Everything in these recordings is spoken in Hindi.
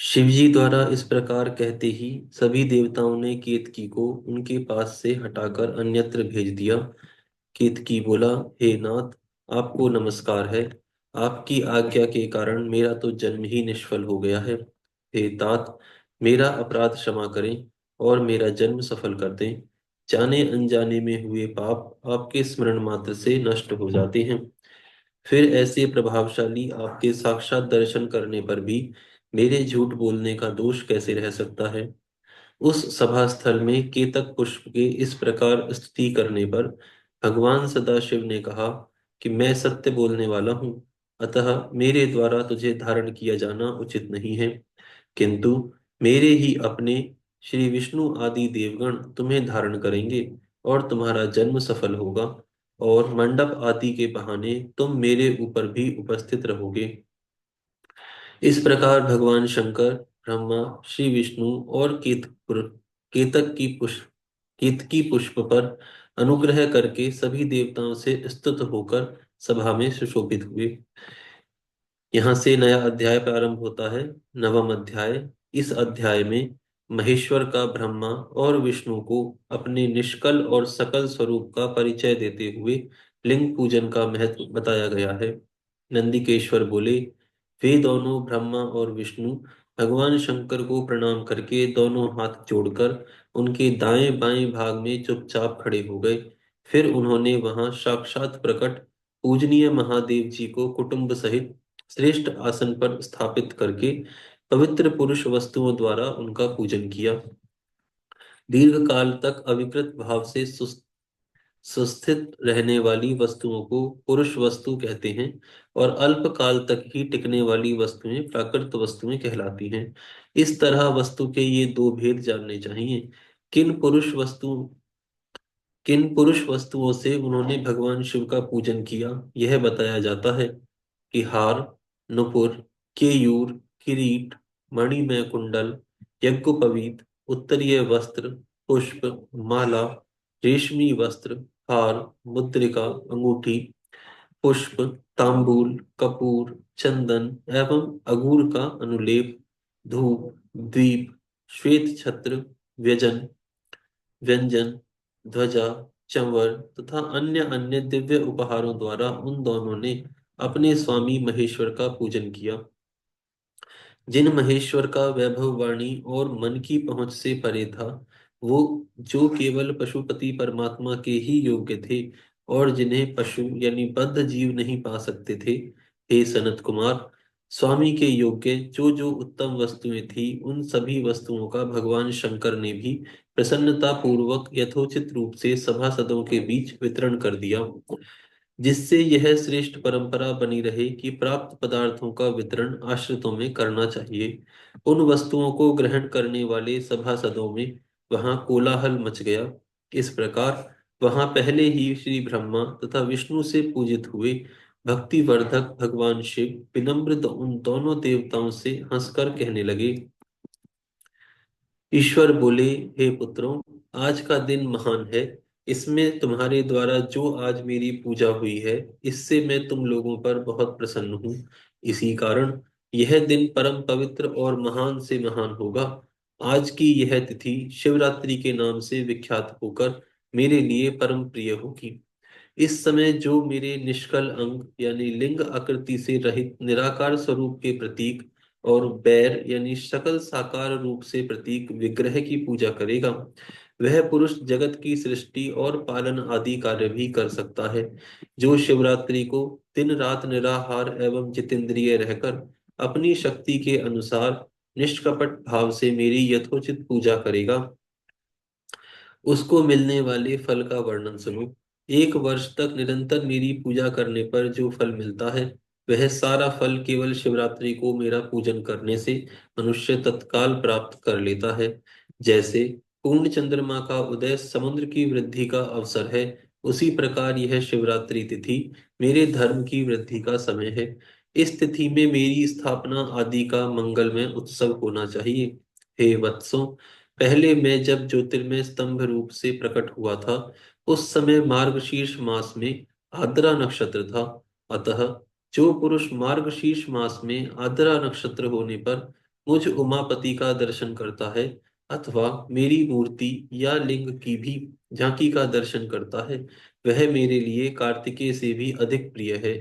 शिवजी द्वारा इस प्रकार कहते ही सभी देवताओं ने केतकी को उनके पास से हटाकर अन्यत्र भेज दिया। केतकी बोला, हे नाथ, आपको नमस्कार है। आपकी आज्ञा के कारण मेरा तो जन्म ही निष्फल हो गया है। हे तात, मेरा अपराध क्षमा करें और मेरा जन्म सफल कर दें। जाने अनजाने में हुए पाप आपके स्मरण मात्र से नष्ट हो जाते हैं। फिर ऐसे प्रभावशाली आपके साक्षात दर्शन करने पर भी मेरे झूठ बोलने का दोष कैसे रह सकता है। उस सभा स्थल में केतक पुष्प के इस प्रकार स्तुति करने पर भगवान सदाशिव ने कहा कि मैं सत्य बोलने वाला हूँ, अतः मेरे द्वारा तुझे धारण किया जाना उचित नहीं है। किंतु मेरे ही अपने श्री विष्णु आदि देवगण तुम्हें धारण करेंगे और तुम्हारा जन्म सफल होगा, और मंडप आदि के बहाने तुम मेरे ऊपर भी उपस्थित रहोगे। इस प्रकार भगवान शंकर, ब्रह्मा, श्री विष्णु और केतकी पुष्प पर अनुग्रह करके सभी देवताओं से स्तुत होकर सभा में सुशोभित हुए। यहाँ से नया अध्याय प्रारंभ होता है। नवम अध्याय। इस अध्याय में महेश्वर का ब्रह्मा और विष्णु को अपने निष्कल और सकल स्वरूप का परिचय देते हुए लिंग पूजन का महत्व बताया गया है। नंदिकेश्वर बोले, वे दोनों ब्रह्मा और विष्णु भगवान शंकर को प्रणाम करके दोनों हाथ जोड़कर उनके दाएं बाएं भाग में चुपचाप खड़े हो गए। फिर उन्होंने वहां साक्षात प्रकट पूजनीय महादेव जी को कुटुंब सहित श्रेष्ठ आसन पर स्थापित करके पवित्र पुरुष वस्तुओं द्वारा उनका पूजन किया। दीर्घ काल तक अविकृत भाव से सुस्थित रहने वाली वस्तुओं को पुरुष वस्तु कहते हैं, और अल्प काल तक ही टिकने वाली वस्तुएं प्राकृत वस्तुएं कहलाती हैं। इस तरह वस्तु के ये दो भेद जानने चाहिए। किन पुरुष वस्तु किन पुरुष वस्तुओं से उन्होंने भगवान शिव का पूजन किया, यह बताया जाता है कि हार, नुपुर, केयूर, किरीट, मणिमय कुंडल, यज्ञोपवीत, उत्तरीय वस्त्र, पुष्प, माला, रेशमी वस्त्र, हार, मुद्रिका, अंगूठी, पुष्प, तांबूल, कपूर, चंदन एवं अगूर का अनुलेप, धूप, दीप, श्वेत छत्र, व्यजन व्यंजन, ध्वजा, चंवर तथा अन्य अन्य दिव्य उपहारों द्वारा उन दोनों ने अपने स्वामी महेश्वर का पूजन किया। जिन महेश्वर का वैभव वाणी और मन की पहुंच से परे था, वो जो केवल पशुपति परमात्मा के ही योग्य थे और जिन्हें पशु यानी बद्ध जीव नहीं पा सकते थे, हे सनत कुमार, स्वामी के योग्य जो जो उत्तम वस्तुएं थी, उन सभी वस्तुओं का भगवान शंकर ने भी प्रसन्नता पूर्वक यथोचित रूप से सभासदों के बीच वितरण कर दिया, जिससे यह श्रेष्ठ परंपरा बनी रहे कि प्राप्त पदार्थों का वितरण आश्रितों में करना चाहिए। उन वस्तुओं को ग्रहण करने वाले सभासदों में वहां कोलाहल मच गया। इस प्रकार वहां पहले ही श्री ब्रह्मा तथा विष्णु से पूजित हुए भक्तिवर्धक भगवान शिव विनम्र उन दोनों देवताओं से हंसकर कहने लगे। ईश्वर बोले, हे पुत्रों, आज का दिन महान है। इसमें तुम्हारे द्वारा जो आज मेरी पूजा हुई है, इससे मैं तुम लोगों पर बहुत प्रसन्न हूँ। इसी कारण यह दिन परम पवित्र और महान से महान होगा। आज की यह तिथि शिवरात्रि के नाम से विख्यात होकर मेरे लिए परम प्रिय होगी। इस समय जो मेरे निष्कल अंग यानी लिंग आकृति से रहित निराकार स्वरूप के प्रतीक और बैर यानी सकल साकार रूप से प्रतीक विग्रह की पूजा करेगा, वह पुरुष जगत की सृष्टि और पालन आदि कार्य भी कर सकता है। जो शिवरात्रि को दिन रात निराहार एवं जितेंद्रिय रहकर अपनी शक्ति के अनुसार निष्कपट भाव से मेरी यथोचित पूजा करेगा, उसको मिलने वाले फल का वर्णन सुनो। एक वर्ष तक निरंतर मेरी पूजा करने पर जो फल मिलता है, वह सारा फल केवल शिवरात्रि को मेरा पूजन करने से मनुष्य तत्काल प्राप्त कर लेता है। जैसे पूर्ण चंद्रमा का उदय समुद्र की वृद्धि का अवसर है, उसी प्रकार यह शिवरात्रि तिथि मेरे धर्म की वृद्धि का समय है। इस तिथि में मेरी स्थापना आदि का मंगलमय उत्सव होना चाहिए। हे वत्सों, पहले मैं जब ज्योतिर्मय स्तंभ रूप से प्रकट हुआ था, उस समय मार्गशीर्ष मास में आद्रा नक्षत्र था। अतः जो पुरुष मार्गशीर्ष मास में आद्रा नक्षत्र होने पर मुझ उमापति का दर्शन करता है अथवा मेरी मूर्ति या लिंग की भी झांकी का दर्शन करता है, वह मेरे लिए कार्तिकेय से भी अधिक प्रिय है।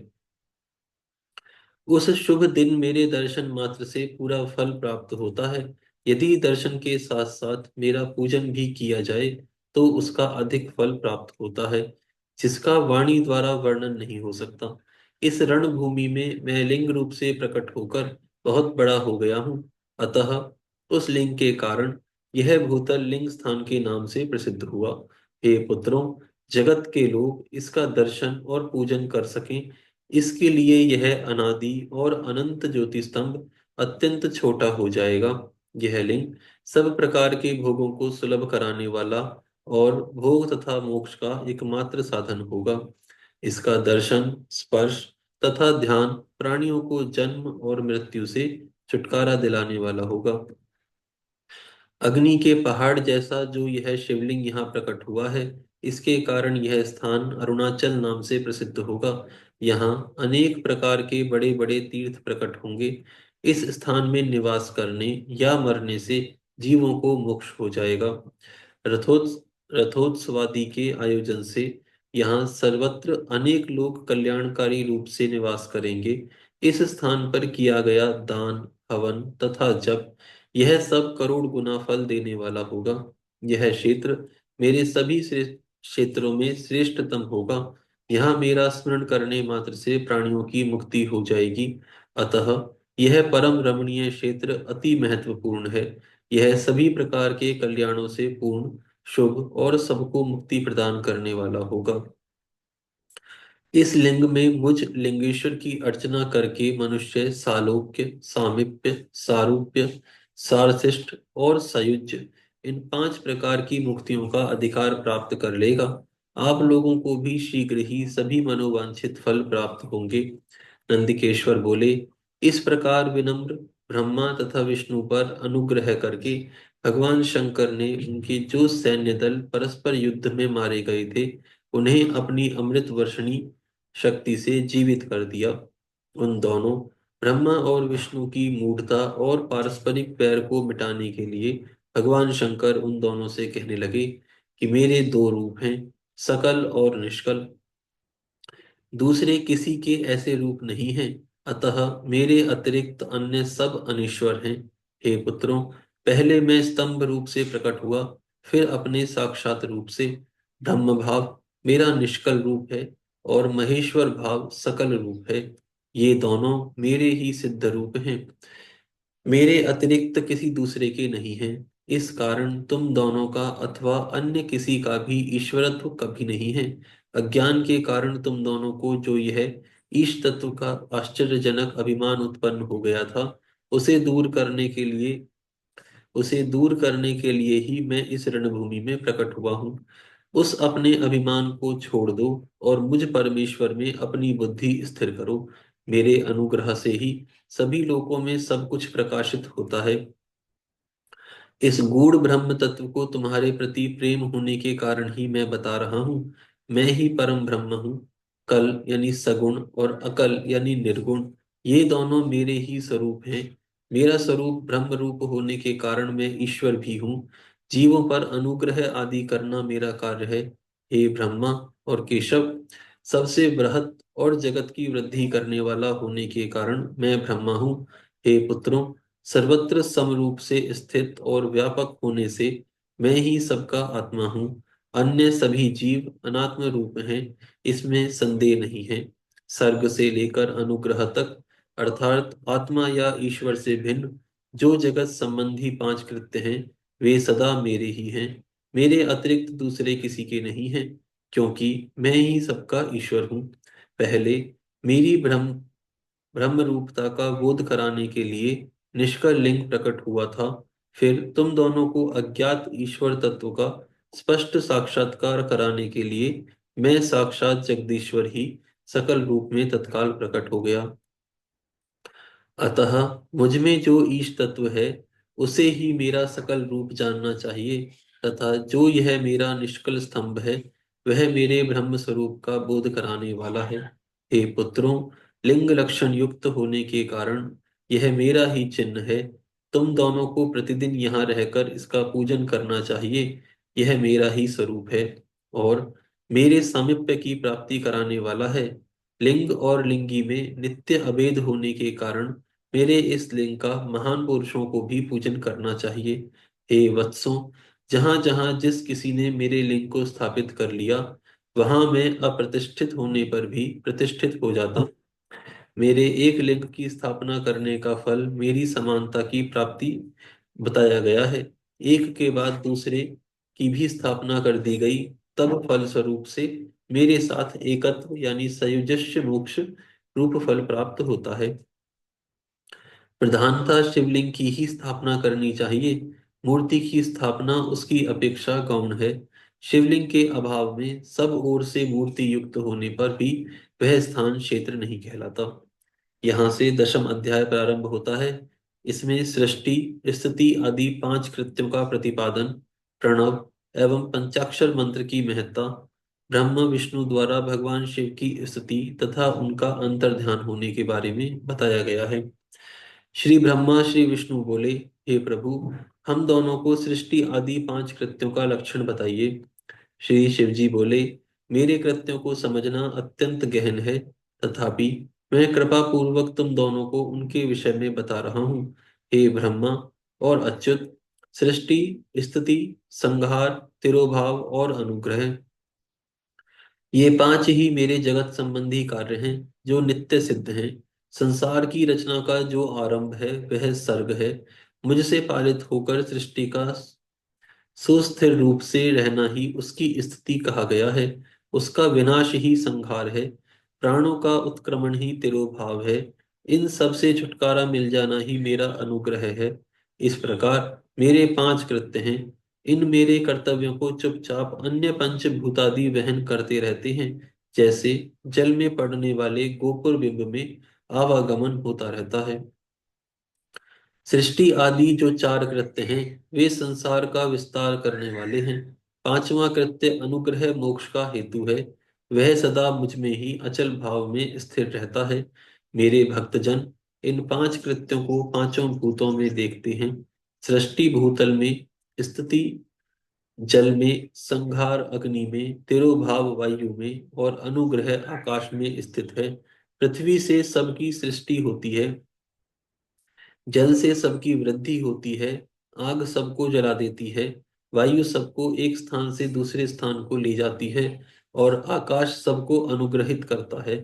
उस शुभ दिन मेरे दर्शन मात्र से पूरा फल प्राप्त होता है। यदि दर्शन के साथ साथ मेरा पूजन भी किया जाए तो उसका अधिक फल प्राप्त होता है, जिसका वाणी द्वारा वर्णन नहीं हो सकता। इस रणभूमि में मैं लिंग रूप से प्रकट होकर बहुत बड़ा हो गया हूँ। अतः उस लिंग के कारण यह भूतल लिंग स्थान के नाम से प्रसिद्ध हुआ। हे पुत्रों, जगत के लोग इसका दर्शन और पूजन कर सकें, इसके लिए यह अनादि और अनंत ज्योति स्तंभ अत्यंत छोटा हो जाएगा। यह लिंग सब प्रकार के भोगों को सुलभ कराने वाला और भोग तथा मोक्ष का एकमात्र साधन होगा। इसका दर्शन, स्पर्श तथा ध्यान प्राणियों को जन्म और मृत्यु से छुटकारा दिलाने वाला होगा। अग्नि के पहाड़ जैसा जो यह शिवलिंग यहाँ प्रकट हुआ है, इसके कारण यह स्थान अरुणाचल नाम से प्रसिद्ध होगा। यहाँ अनेक प्रकार के बड़े बड़े तीर्थ प्रकट होंगे। इस स्थान में निवास करने या मरने से जीवों को मोक्ष हो जाएगा। रथोत्स रथोत्सवादि के आयोजन से यहाँ सर्वत्र अनेक लोग कल्याणकारी रूप से निवास करेंगे। इस स्थान पर किया गया दान, हवन तथा जप, यह सब करोड़ गुना फल देने वाला होगा। यह क्षेत्र मेरे सभी श्रेष्ठ क्षेत्रों में श्रेष्ठतम होगा। यहाँ मेरा स्मरण करने मात्र से प्राणियों की मुक्ति हो जाएगी। अतः यह परम रमणीय क्षेत्र अति महत्वपूर्ण है। यह सभी प्रकार के कल्याणों से पूर्ण, शुभ और सबको मुक्ति प्रदान करने वाला होगा। इस लिंग में मुझ लिंगेश्वर की अर्चना करके मनुष्य सालोक्य, सामीप्य, सारूप्य, सारशिष्ट और सायुज्य, इन 5 प्रकार की मुक्तियों का अधिकार प्राप्त कर लेगा। आप लोगों को भी शीघ्र ही सभी मनोवांछित फल प्राप्त होंगे। नंदिकेश्वर बोले, इस प्रकार विनम्र ब्रह्मा तथा विष्णु पर अनुग्रह करके भगवान शंकर ने उनके जो सैन्य दल परस्पर युद्ध में मारे गए थे, उन्हें अपनी अमृत वर्षणी शक्ति से जीवित कर दिया। उन दोनों ब्रह्मा और विष्णु की मूढ़ता और पारस्परिक बैर को मिटाने के लिए भगवान शंकर उन दोनों से कहने लगे कि मेरे 2 रूप हैं, सकल और निष्कल। दूसरे किसी के ऐसे रूप नहीं हैं। अतः मेरे अतिरिक्त अन्य सब अनीश्वर हैं। हे पुत्रों, पहले मैं स्तंभ रूप से प्रकट हुआ, फिर अपने साक्षात रूप से। ब्रह्म भाव मेरा निष्कल रूप है और महेश्वर भाव सकल रूप है। ये दोनों मेरे ही सिद्ध रूप हैं, मेरे अतिरिक्त किसी दूसरे के नहीं हैं। इस कारण तुम दोनों का अथवा अन्य किसी का भी ईश्वरत्व कभी नहीं है। अज्ञान के कारण तुम दोनों को जो यह ईश तत्व का आश्चर्यजनक अभिमान उत्पन्न हो गया था, उसे दूर करने के लिए उसे दूर करने के लिए ही मैं इस रणभूमि में प्रकट हुआ हूँ। उस अपने अभिमान को छोड़ दो और मुझ परमेश्वर में अपनी बुद्धि स्थिर करो। मेरे अनुग्रह से ही सभी लोकों में सब कुछ प्रकाशित होता है। इस गूढ़ ब्रह्म तत्व को तुम्हारे प्रति प्रेम होने के कारण ही मैं बता रहा हूँ। मैं ही परम ब्रह्म हूँ। कल यानी सगुण और अकल यानी निर्गुण, ये दोनों मेरे ही स्वरूप हैं। मेरा स्वरूप ब्रह्म रूप होने के कारण मैं ईश्वर भी हूँ। जीवों पर अनुग्रह आदि करना मेरा कार्य है। हे ब्रह्मा और केशव, सबसे बृहत और जगत की वृद्धि करने वाला होने के कारण मैं ब्रह्मा हूँ। हे पुत्रों, सर्वत्र समरूप से स्थित और व्यापक होने से मैं ही सबका आत्मा हूँ। अन्य सभी जीव अनात्म रूप हैं, इसमें संदेह नहीं है। सर्ग से लेकर अनुग्रह तक, अर्थात आत्मा या ईश्वर से भिन्न जो जगत संबंधी 5 कृत्य हैं, वे सदा मेरे ही हैं। मेरे अतिरिक्त दूसरे किसी के नहीं हैं, क्योंकि मैं ही सबका ईश्वर हूँ। पहले मेरी ब्रह्म ब्रह्म रूपता का बोध कराने के लिए निष्कल लिंग प्रकट हुआ था। फिर तुम दोनों को अज्ञात ईश्वर तत्व का स्पष्ट साक्षात्कार कराने के लिए मैं साक्षात जगदीश्वर ही सकल रूप में तत्काल प्रकट हो गया। अतः मुझ में जो ईश तत्व है, उसे ही मेरा सकल रूप जानना चाहिए, तथा जो यह मेरा निष्कल स्तंभ है, वह मेरे ब्रह्म स्वरूप का बोध कराने वाला है। हे पुत्रों, लिंग लक्षण युक्त होने के कारण यह मेरा ही चिन्ह है। तुम दोनों को प्रतिदिन यहाँ रहकर इसका पूजन करना चाहिए। यह मेरा ही स्वरूप है और मेरे सामीप्य की प्राप्ति कराने वाला है। लिंग और लिंगी में नित्य अभेद होने के कारण मेरे इस लिंग का महान पुरुषों को भी पूजन करना चाहिए। हे वत्सों, जहां जहां जिस किसी ने मेरे लिंग को स्थापित कर लिया, वहां मैं अप्रतिष्ठित होने पर भी प्रतिष्ठित हो जाता। मेरे एक लिंग की स्थापना करने का फल मेरी समानता की प्राप्ति बताया गया है। एक के बाद दूसरे की भी स्थापना कर दी गई, तब फल स्वरूप से मेरे साथ एकत्व यानी सयुजस्य मोक्ष रूप फल प्राप्त होता है। प्रधानतः शिवलिंग की ही स्थापना करनी चाहिए। मूर्ति की स्थापना उसकी अपेक्षा गौण है। शिवलिंग के अभाव में सब ओर से मूर्ति युक्त होने पर भी वह स्थान क्षेत्र नहीं कहलाता। यहाँ से दशम अध्याय प्रारंभ होता है। इसमें सृष्टि, स्थिति आदि पांच कृत्यों का प्रतिपादन, प्रणव एवं पंचाक्षर मंत्र की महत्ता, ब्रह्मा विष्णु द्वारा भगवान शिव की स्तुति तथा उनका अंतर्ध्यान होने के बारे में बताया गया है। श्री ब्रह्मा श्री विष्णु बोले, हे प्रभु, हम दोनों को सृष्टि आदि पांच कृत्यों का लक्षण बताइए। श्री शिवजी बोले, मेरे कृत्यों को समझना अत्यंत गहन है, तथापि मैं कृपा पूर्वक तुम दोनों को उनके विषय में बता रहा हूँ। हे ब्रह्मा और अच्युत, सृष्टि, स्थिति, संहार, तिरोभाव और अनुग्रह, ये पांच ही मेरे जगत संबंधी कार्य हैं जो नित्य सिद्ध हैं। संसार की रचना का जो आरंभ है वह सर्ग है। मुझसे पालित होकर सृष्टि का सुस्थिर रूप से रहना ही उसकी स्थिति कहा गया है। उसका विनाश ही संहार है। प्राणों का उत्क्रमण ही तिरोभाव है। इन सब से छुटकारा मिल जाना ही मेरा अनुग्रह है। इस प्रकार मेरे पांच कृत्य हैं। इन मेरे कर्तव्यों को चुपचाप अन्य पंचभूतादि वहन करते रहते हैं। जैसे जल में पड़ने वाले गोपुर बिंब में आवागमन होता रहता है। सृष्टि आदि जो चार कृत्य हैं, वे संसार का विस्तार करने वाले हैं। पांचवा कृत्य अनुग्रह मोक्ष का हेतु है। वह सदा मुझ में ही अचल भाव में स्थिर रहता है। मेरे भक्तजन इन पांच कृत्यों को पांचों भूतों में देखते हैं। सृष्टि भूतल में, स्थिति जल में, संहार अग्नि में, तिरोभाव वायु में और अनुग्रह आकाश में स्थित है। पृथ्वी से सबकी सृष्टि होती है। जल से सबकी वृद्धि होती है। आग सबको जला देती है। वायु सबको एक स्थान से दूसरे स्थान को ले जाती है और आकाश सबको अनुग्रहित करता है।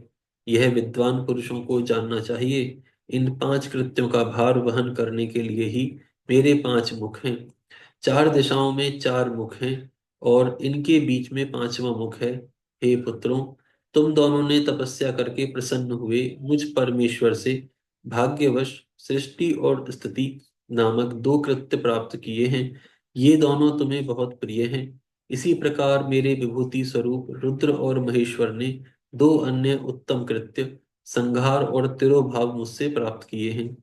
यह विद्वान पुरुषों को जानना चाहिए। इन पांच कृत्यों का भार वहन करने के लिए ही मेरे पांच मुख हैं। चार दिशाओं में चार मुख हैं और इनके बीच में पांचवा मुख है। हे पुत्रों, तुम दोनों ने तपस्या करके प्रसन्न हुए मुझ परमेश्वर से भाग्यवश सृष्टि और स्थिति नामक दो कृत्य प्राप्त किए हैं। ये दोनों तुम्हें बहुत प्रिय हैं। इसी प्रकार मेरे विभूति स्वरूप रुद्र और महेश्वर ने दो अन्य उत्तम कृत्य, संहार और तिरोभाव मुझसे प्राप्त किए हैं।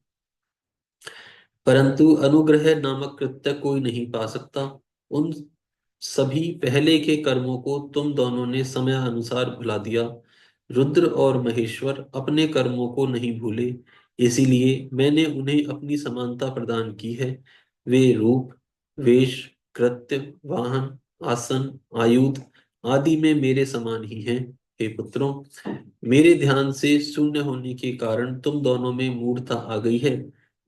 परंतु अनुग्रह नामक कृत्य कोई नहीं पा सकता। उन सभी पहले के कर्मों को तुम दोनों ने समय अनुसार भुला दिया। रुद्र और महेश्वर अपने कर्मों को नहीं भूले, इसीलिए मैंने उन्हें अपनी समानता प्रदान की है। वे रूप, वेश, कृत्य, वाहन, आसन, आयुध आदि में मेरे समान ही हैं। हे पुत्रों, मेरे ध्यान से शून्य होने के कारण तुम दोनों में मूढ़ता आ गई है।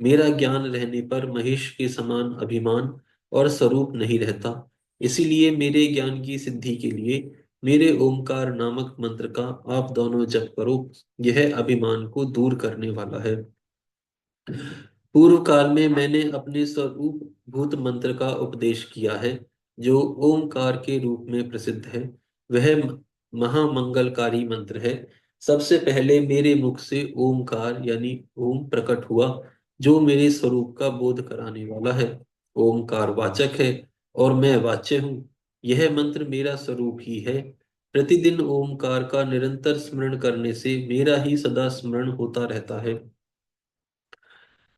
मेरा ज्ञान रहने पर महेश के समान अभिमान और स्वरूप नहीं रहता। इसीलिए मेरे ज्ञान की सिद्धि के लिए मेरे ओमकार नामक मंत्र का आप दोनों जप करो। यह अभिमान को दूर करने वाला है। पूर्व काल में मैंने अपने स्वरूप भूत मंत्र का उपदेश किया है, जो ओमकार के रूप में प्रसिद्ध है। वह महामंगलकारी मंत्र है। सबसे पहले मेरे मुख से ओमकार यानी ओम प्रकट हुआ, जो मेरे स्वरूप का बोध कराने वाला है। ओमकार वाचक है और मैं वाच्य हूँ। यह मंत्र मेरा स्वरूप ही है। प्रतिदिन ओमकार का निरंतर स्मरण करने से मेरा ही सदा स्मरण होता रहता है।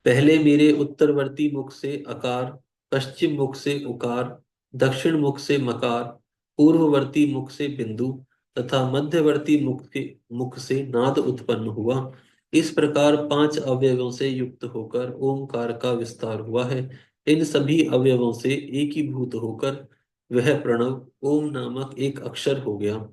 पहले मेरे उत्तरवर्ती मुख से अकार, पश्चिम मुख से उकार, दक्षिण मुख से मकार, पूर्ववर्ती मुख से बिंदु तथा मध्यवर्ती मुख से नाद उत्पन्न हुआ। इस प्रकार 5 अवयवों से युक्त होकर ओंकार का विस्तार हुआ है। इन सभी अवयवों से एकीभूत होकर वह प्रणव ओम नामक एक अक्षर हो गया।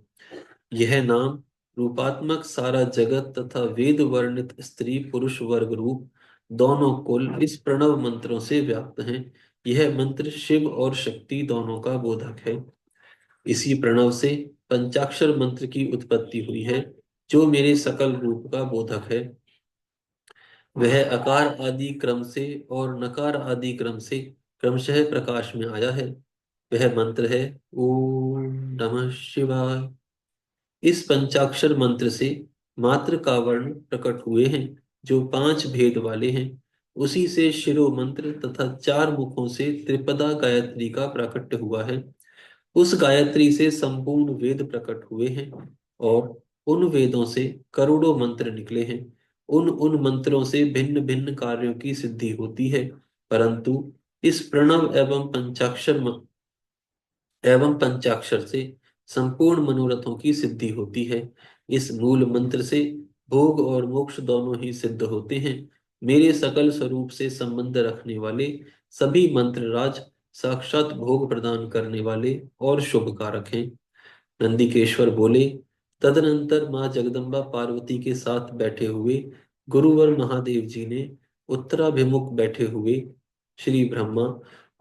यह नाम रूपात्मक सारा जगत तथा वेद वर्णित स्त्री पुरुष वर्ग रूप दोनों कुल इस प्रणव मंत्रों से व्याप्त हैं। यह मंत्र शिव और शक्ति दोनों का बोधक है। इसी प्रणव से पंचाक्षर मंत्र की उत्पत्ति हुई है, जो मेरे सकल रूप का बोधक है। वह अकार आदि क्रम से और नकार आदि क्रम से क्रमशः प्रकाश में आया है। वह मंत्र है ओम नमः शिवाय। इस पंचाक्षर मंत्र से मात्र का वर्ण प्रकट हुए हैं, जो 5 भेद वाले हैं। उसी से शिरो मंत्र तथा 4 मुखों से त्रिपदा गायत्री का प्राकट्य हुआ है। उस गायत्री से संपूर्ण वेद प्रकट हुए हैं और उन वेदों से करोड़ों मंत्र निकले हैं। उन उन मंत्रों से भिन्न भिन्न कार्यों की सिद्धि होती है, परंतु इस प्रणव एवं पंचाक्षर से संपूर्ण मनोरथों की सिद्धि होती है। इस मूल मंत्र से भोग और मोक्ष दोनों ही सिद्ध होते हैं। मेरे सकल स्वरूप से संबंध रखने वाले सभी मंत्र राज साक्षात भोग प्रदान करने वाले और शुभ कारक हैं। नंदिकेश्वर बोले, तदनंतर माँ जगदम्बा पार्वती के साथ बैठे हुए गुरुवर महादेव जी ने उत्तराभिमुख बैठे हुए श्री ब्रह्मा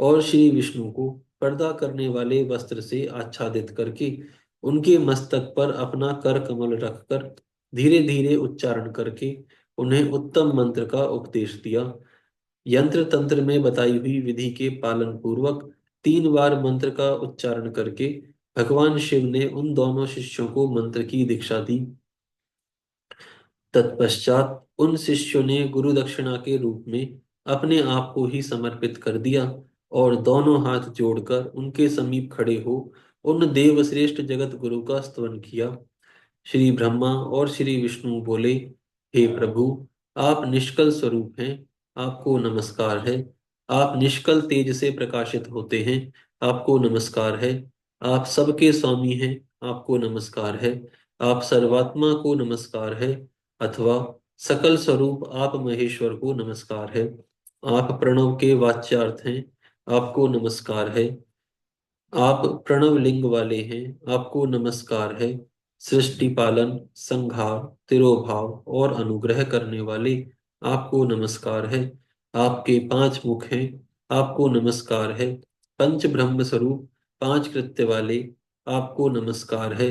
और श्री विष्णु को पर्दा करने वाले वस्त्र से आच्छादित करके उनके मस्तक पर अपना कर कमल रखकर धीरे धीरे उच्चारण करके उन्हें उत्तम मंत्र का उपदेश दिया। यंत्र तंत्र में बताई हुई विधि के पालन पूर्वक 3 बार मंत्र का उच्चारण करके भगवान शिव ने उन दोनों शिष्यों को मंत्र की दीक्षा दी। तत्पश्चात उन शिष्यों ने गुरु दक्षिणा के रूप में अपने आप को ही समर्पित कर दिया और दोनों हाथ जोड़कर उनके समीप खड़े हो उन देवश्रेष्ठ जगत गुरु का स्तवन किया। श्री ब्रह्मा और श्री विष्णु बोले, हे प्रभु, आप निष्कल स्वरूप हैं, आपको नमस्कार है। आप निष्कल तेज से प्रकाशित होते हैं, आपको नमस्कार है। आप सबके स्वामी हैं, आपको नमस्कार है। आप सर्वात्मा को नमस्कार है, अथवा सकल स्वरूप आप महेश्वर को नमस्कार है। आप प्रणव के वाच्यार्थ हैं, आपको नमस्कार है। आप प्रणव लिंग वाले हैं, आपको नमस्कार है। सृष्टि पालन, संहार, तिरोभाव और अनुग्रह करने वाले, आपको नमस्कार है। आपके 5 मुख हैं, आपको नमस्कार है। पंच ब्रह्म स्वरूप 5 कृत्य वाले, आपको नमस्कार है।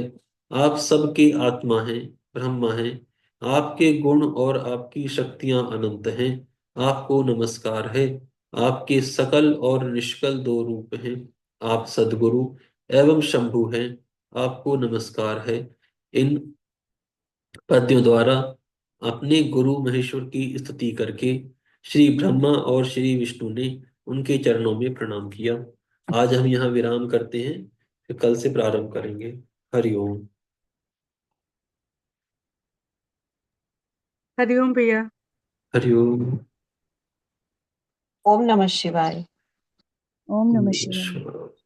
आप सबके आत्मा हैं, ब्रह्मा हैं। आपके गुण और आपकी शक्तियां अनंत हैं, आपको नमस्कार है। आपके सकल और निष्कल 2 रूप हैं। आप सद्गुरु एवं शंभु हैं, आपको नमस्कार है। इन पद्यों द्वारा अपने गुरु महेश्वर की स्तुति करके श्री ब्रह्मा और श्री विष्णु ने उनके चरणों में प्रणाम किया। आज हम यहाँ विराम करते हैं, फिर कल से प्रारंभ करेंगे। हरिओम। हरिओम भैया। हरिओम। ओम नमः शिवाय। ओम नमः शिवाय।